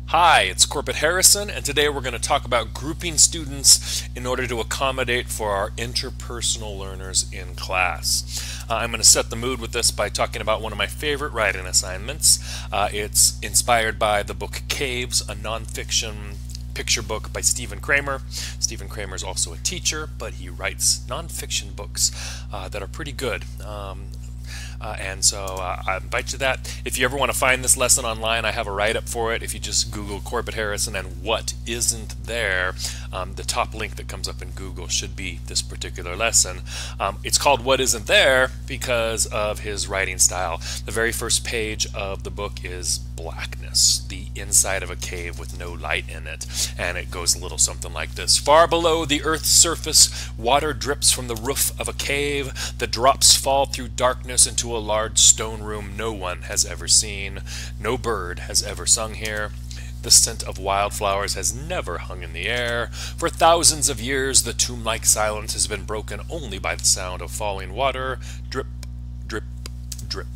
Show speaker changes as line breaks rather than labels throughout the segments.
Hi, it's Corbett Harrison, and today we're going to talk about grouping students in order to accommodate for our interpersonal learners in class. I'm going to set the mood with this by talking about one of my favorite writing assignments. It's inspired by the book Caves, a nonfiction picture book by Stephen Kramer. Stephen Kramer is also a teacher, but he writes nonfiction books that are pretty good. I invite you to that. If you ever want to find this lesson online, I have a write-up for it. If you just Google Corbett Harrison and what isn't there, the top link that comes up in Google should be this particular lesson. It's called What Isn't There because of his writing style. The very first page of the book is blackness, the inside of a cave with no light in it. And it goes a little something like this. Far below the earth's surface, water drips from the roof of a cave. The drops fall through darkness into a large stone room no one has ever seen. No bird has ever sung here. The scent of wildflowers has never hung in the air. For thousands of years, the tomb-like silence has been broken only by the sound of falling water. Drip, drip, drip.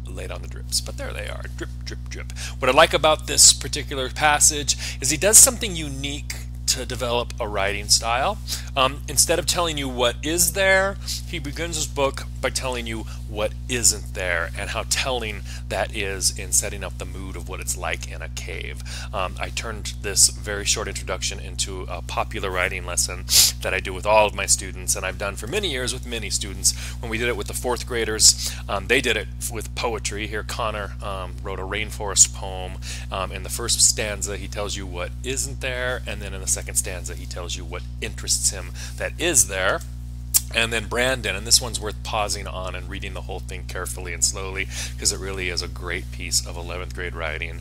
Late on the drips, but there they are. Drip, drip, drip. What I like about this particular passage is he does something unique to develop a writing style. Instead of telling you what is there, he begins his book by telling you what isn't there and how telling that is in setting up the mood of what it's like in a cave. I turned this very short introduction into a popular writing lesson that I do with all of my students, and I've done for many years with many students. When we did it with the fourth graders, they did it with poetry. Here Connor wrote a rainforest poem. In the first stanza he tells you what isn't there, and then in the second stanza he tells you what interests him that is there. And then Brandon, and this one's worth pausing on and reading the whole thing carefully and slowly because it really is a great piece of 11th grade writing,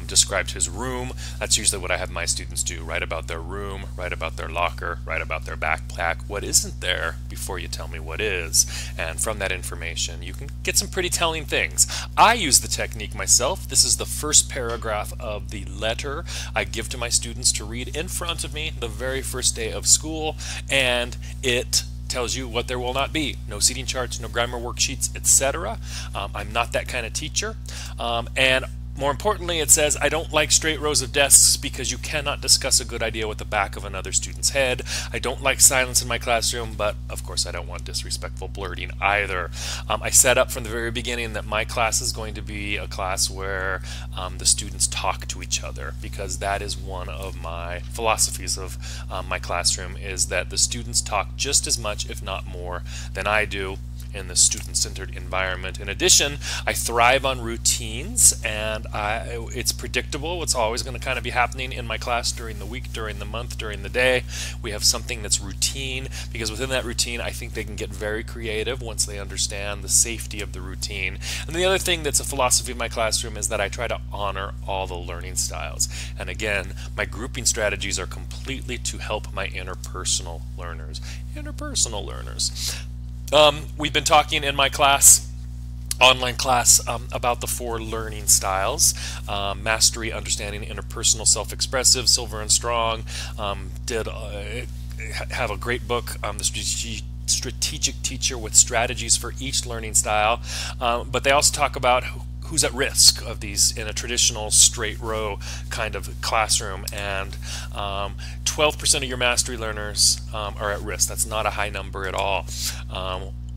described his room. That's usually what I have my students do. Write about their room, write about their locker, write about their backpack. What isn't there before you tell me what is? And from that information you can get some pretty telling things. I use the technique myself. This is the first paragraph of the letter I give to my students to read in front of me the very first day of school, and it tells you what there will not be. No seating charts, no grammar worksheets, etc. I'm not that kind of teacher. And more importantly, it says, I don't like straight rows of desks because you cannot discuss a good idea with the back of another student's head. I don't like silence in my classroom, but of course I don't want disrespectful blurting either. I set up from the very beginning that my class is going to be a class where the students talk to each other, because that is one of my philosophies of my classroom, is that the students talk just as much, if not more, than I do in the student-centered environment. In addition, I thrive on routines, and it's predictable what's always going to kind of be happening in my class during the week, during the month, during the day. We have something that's routine, because within that routine I think they can get very creative once they understand the safety of the routine. And the other thing that's a philosophy of my classroom is that I try to honor all the learning styles. And again, my grouping strategies are completely to help my interpersonal learners. Interpersonal learners. We've been talking in my class, online class, about the 4 learning styles: mastery, understanding, interpersonal, self-expressive. Silver and Strong did have a great book, the Strategic Teacher, with strategies for each learning style. But they also talk about who's at risk of these in a traditional straight row kind of classroom, and 12% of your mastery learners are at risk. That's not a high number at all.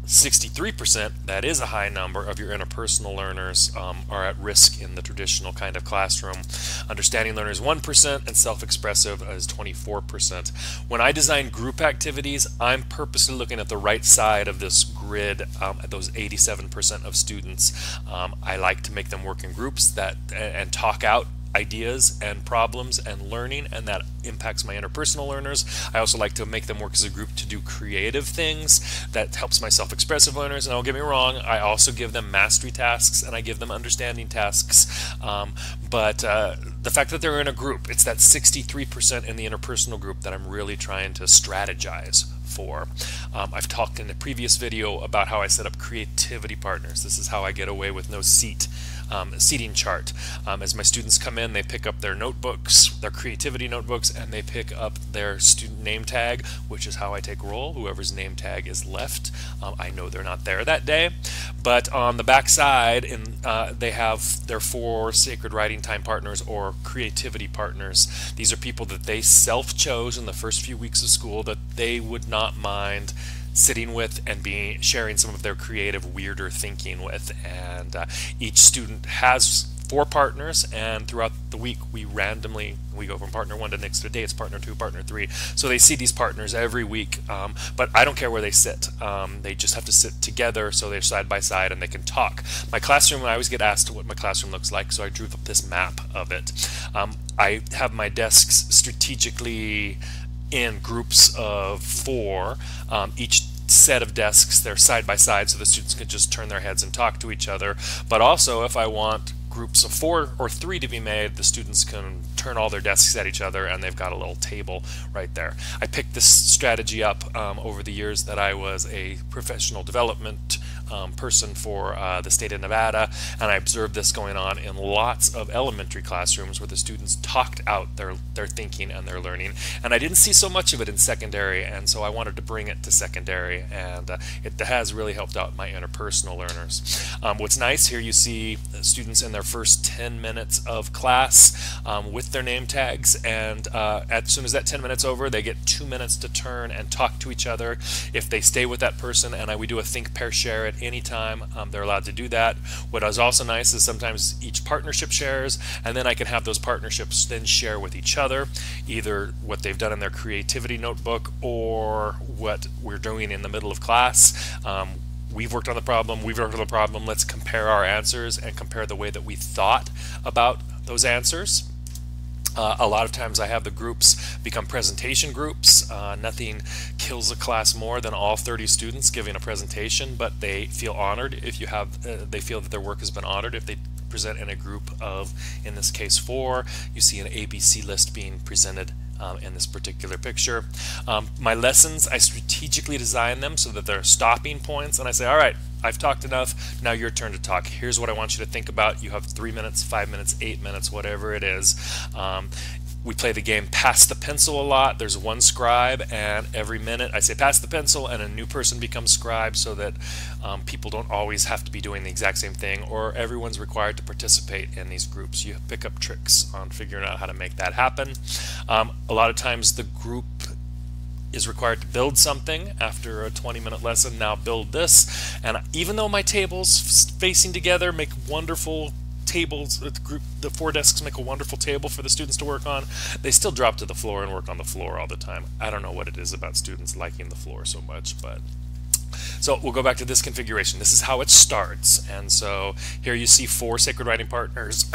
63%, that is a high number, of your interpersonal learners are at risk in the traditional kind of classroom. Understanding learners 1%, and self-expressive is 24%. When I design group activities, I'm purposely looking at the right side of this grid, at those 87% of students. I like to make them work in groups and talk out ideas and problems and learning, and that impacts my interpersonal learners. I also like to make them work as a group to do creative things. That helps my self-expressive learners. And don't get me wrong, I also give them mastery tasks and I give them understanding tasks. But the fact that they're in a group, it's that 63% in the interpersonal group that I'm really trying to strategize for. I've talked in a previous video about how I set up creativity partners. This is how I get away with no seating chart. As my students come in, they pick up their notebooks, their creativity notebooks, and they pick up their student name tag, which is how I take roll. Whoever's name tag is left, I know they're not there that day. But on the back side, they have their 4 sacred writing time partners or creativity partners. These are people that they self-chose in the first few weeks of school that they would not mind sitting with and sharing some of their creative, weirder thinking with. And each student has 4 partners, and throughout the week we go from partner 1 to next day it's partner 2, partner 3. So they see these partners every week, but I don't care where they sit. They just have to sit together so they're side by side and they can talk. My classroom, I always get asked what my classroom looks like, so I drew up this map of it. I have my desks strategically in groups of 4. Each set of desks, they're side by side so the students can just turn their heads and talk to each other. But also, if I want groups of 4 or 3 to be made, the students can turn all their desks at each other and they've got a little table right there. I picked this strategy up over the years that I was a professional development person for the state of Nevada, and I observed this going on in lots of elementary classrooms where the students talked out their thinking and their learning, and I didn't see so much of it in secondary, and so I wanted to bring it to secondary, and it has really helped out my interpersonal learners. What's nice here, you see students in their first 10 minutes of class with their name tags, and as soon as that 10 minutes over, they get 2 minutes to turn and talk to each other. If they stay with that person, and we do a think, pair, share at any time, they're allowed to do that. What is also nice is sometimes each partnership shares, and then I can have those partnerships then share with each other, either what they've done in their creativity notebook or what we're doing in the middle of class. We've worked on the problem, let's compare our answers and compare the way that we thought about those answers. A lot of times I have the groups become presentation groups. Nothing kills a class more than all 30 students giving a presentation, but they feel honored if you have, they feel that their work has been honored if they present in a group of, in this case, 4. You see an ABC list being presented in this particular picture. My lessons, I strategically design them so that they're stopping points, and I say, all right, I've talked enough, now your turn to talk. Here's what I want you to think about. You have 3 minutes, 5 minutes, 8 minutes, whatever it is. We play the game pass the pencil a lot. There's one scribe, and every minute I say pass the pencil and a new person becomes scribe, so that people don't always have to be doing the exact same thing, or everyone's required to participate in these groups. You pick up tricks on figuring out how to make that happen. A lot of times the group is required to build something after a 20-minute lesson. Now build this, and even though my tables facing together make wonderful tables, the 4 desks make a wonderful table for the students to work on, they still drop to the floor and work on the floor all the time. I don't know what it is about students liking the floor so much, but so we'll go back to this configuration. This is how it starts, and so here you see 4 sacred writing partners.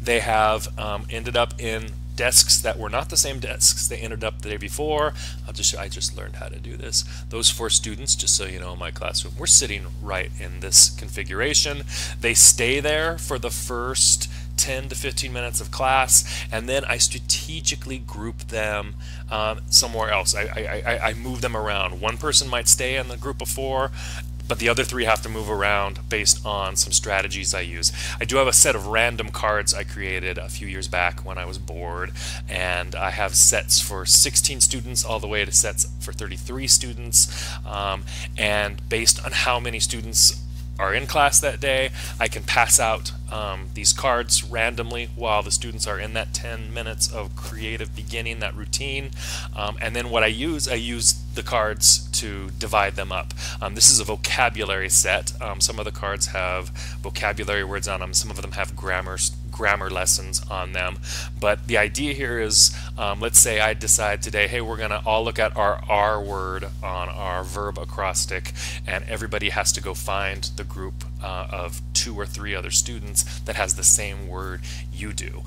They have ended up in desks that were not the same desks they ended up the day before. I just learned how to do this. Those 4 students, just so you know, in my classroom, we're sitting right in this configuration. They stay there for the first 10 to 15 minutes of class, and then I strategically group them somewhere else. I move them around. One person might stay in the group of 4, but the other 3 have to move around based on some strategies I use. I do have a set of random cards I created a few years back when I was bored, and I have sets for 16 students all the way to sets for 33 students, and based on how many students are in class that day, I can pass out these cards randomly while the students are in that 10 minutes of creative beginning, that routine. And then what I use the cards to divide them up. This is a vocabulary set. Some of the cards have vocabulary words on them, some of them have grammar lessons on them. But the idea here is, let's say I decide today, hey, we're gonna all look at our R word on our verb acrostic, and everybody has to go find the group of 2 or 3 other students that has the same word you do.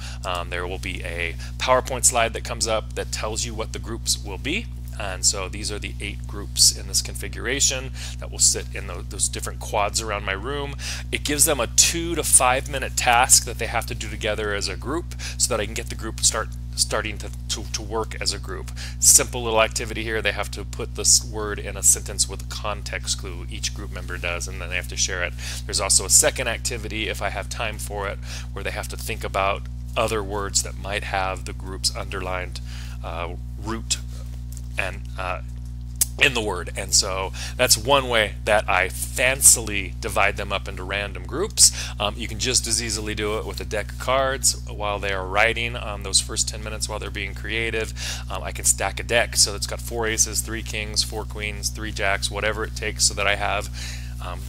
There will be a PowerPoint slide that comes up that tells you what the groups will be. And so these are the 8 groups in this configuration that will sit in those different quads around my room. It gives them a 2 to 5 minute task that they have to do together as a group so that I can get the group starting to work as a group. Simple little activity here. They have to put this word in a sentence with a context clue. Each group member does, and then they have to share it. There's also a second activity, if I have time for it, where they have to think about other words that might have the group's underlined root and in the word. And so that's one way that I fancily divide them up into random groups. You can just as easily do it with a deck of cards while they are writing those first 10 minutes while they're being creative. I can stack a deck so it's got 4 aces, 3 kings, 4 queens, 3 jacks, whatever it takes, so that I have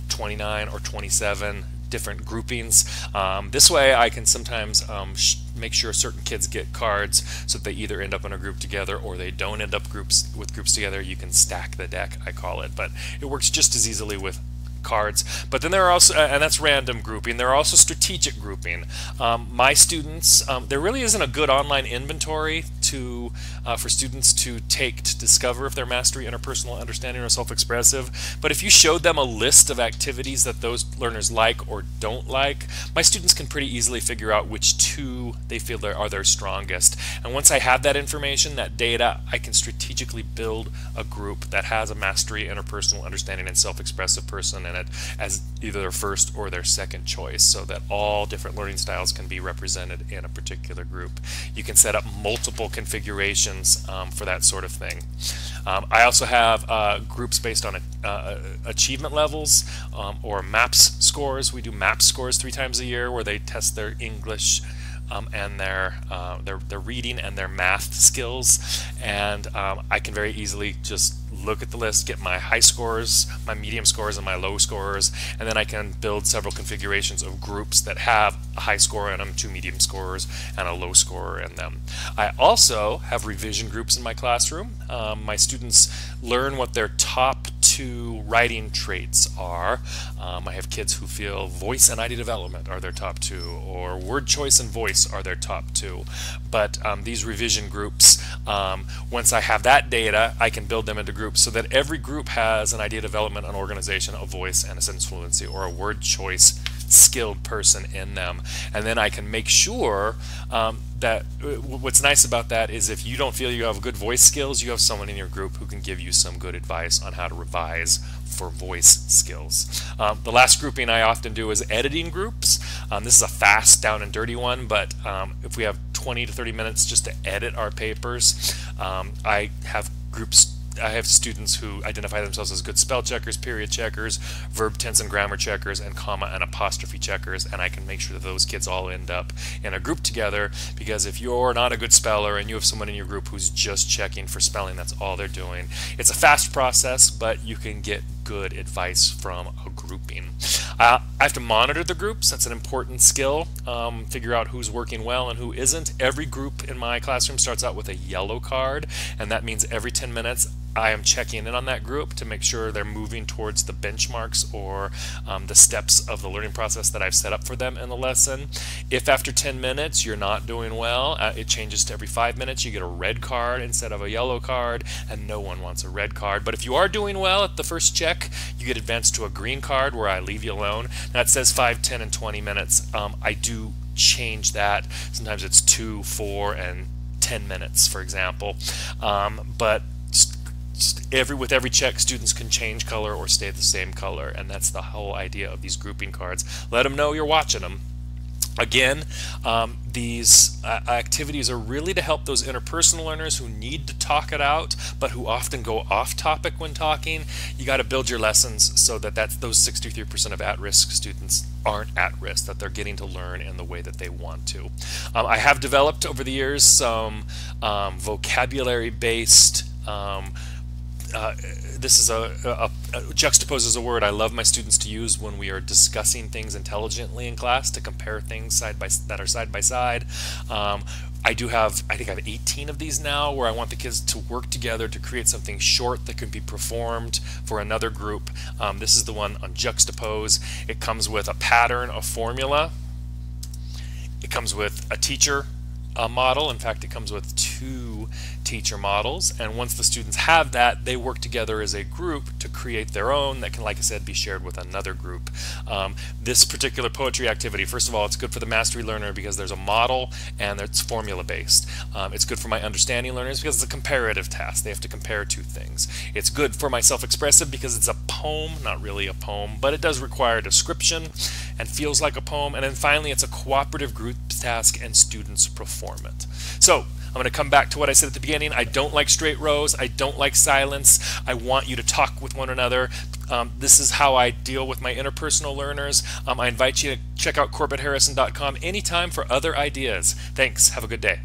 29 or 27 different groupings. This way I can sometimes make sure certain kids get cards so that they either end up in a group together or they don't end up groups together. You can stack the deck, I call it, but it works just as easily with cards. But then there are also, and that's random grouping, there are also strategic grouping. My students, there really isn't a good online inventory for students to take to discover if they're mastery, interpersonal, understanding, or self-expressive. But if you showed them a list of activities that those learners like or don't like, my students can pretty easily figure out which 2 they feel are their strongest. And once I have that information, that data, I can strategically build a group that has a mastery, interpersonal, understanding, and self-expressive person in it as either their first or their second choice, so that all different learning styles can be represented in a particular group. You can set up multiple configurations for that sort of thing. I also have groups based on achievement levels or MAPS scores. We do MAPS scores 3 times a year where they test their English and their reading and their math skills, and I can very easily just look at the list, get my high scores, my medium scores, and my low scores, and then I can build several configurations of groups that have a high score in them, 2 medium scores, and a low score in them. I also have revision groups in my classroom. My students learn what their top 2 writing traits are. I have kids who feel voice and idea development are their top 2, or word choice and voice are their top 2. But these revision groups, once I have that data, I can build them into groups so that every group has an idea development, an organization, a voice, and a sentence fluency, or a word choice skilled person in them. And then I can make sure that what's nice about that is if you don't feel you have good voice skills, you have someone in your group who can give you some good advice on how to revise for voice skills. The last grouping I often do is editing groups. This is a fast, down and dirty one, but if we have 20 to 30 minutes just to edit our papers, I have students who identify themselves as good spell checkers, period checkers, verb, tense, and grammar checkers, and comma and apostrophe checkers, and I can make sure that those kids all end up in a group together, because if you're not a good speller and you have someone in your group who's just checking for spelling, that's all they're doing. It's a fast process, but you can get good advice from a grouping. I have to monitor the groups. That's an important skill. Figure out who's working well and who isn't. Every group in my classroom starts out with a yellow card, and that means every 10 minutes I am checking in on that group to make sure they're moving towards the benchmarks or the steps of the learning process that I've set up for them in the lesson. If after 10 minutes you're not doing well, it changes to every 5 minutes. You get a red card instead of a yellow card, and no one wants a red card. But if you are doing well at the first check, you get advanced to a green card where I leave you alone. Now it says 5, 10, and 20 minutes. I do change that. Sometimes it's 2, 4, and 10 minutes, for example. But with every check, students can change color or stay the same color, and that's the whole idea of these grouping cards. Let them know you're watching them. Again, these activities are really to help those interpersonal learners who need to talk it out, but who often go off topic when talking. You got to build your lessons so that those 63% of at-risk students aren't at risk, that they're getting to learn in the way that they want to. I have developed over the years some vocabulary-based this is juxtapose is a word I love my students to use when we are discussing things intelligently in class, to compare things that are side by side. I think I have 18 of these now, where I want the kids to work together to create something short that can be performed for another group. This is the one on juxtapose. It comes with a pattern, a formula. It comes with a teacher, model. In fact, it comes with 2 teacher models, and once the students have that, they work together as a group to create their own that can, like I said, be shared with another group. This particular poetry activity, first of all, it's good for the mastery learner because there's a model and it's formula based. It's good for my understanding learners because it's a comparative task. They have to compare 2 things. It's good for my self-expressive because it's a poem, not really a poem, but it does require description and feels like a poem. And then finally, it's a cooperative group task and students perform it. So I'm going to come back to what I said at the beginning. I don't like straight rows. I don't like silence. I want you to talk with one another. This is how I deal with my interpersonal learners. I invite you to check out CorbettHarrison.com anytime for other ideas. Thanks. Have a good day.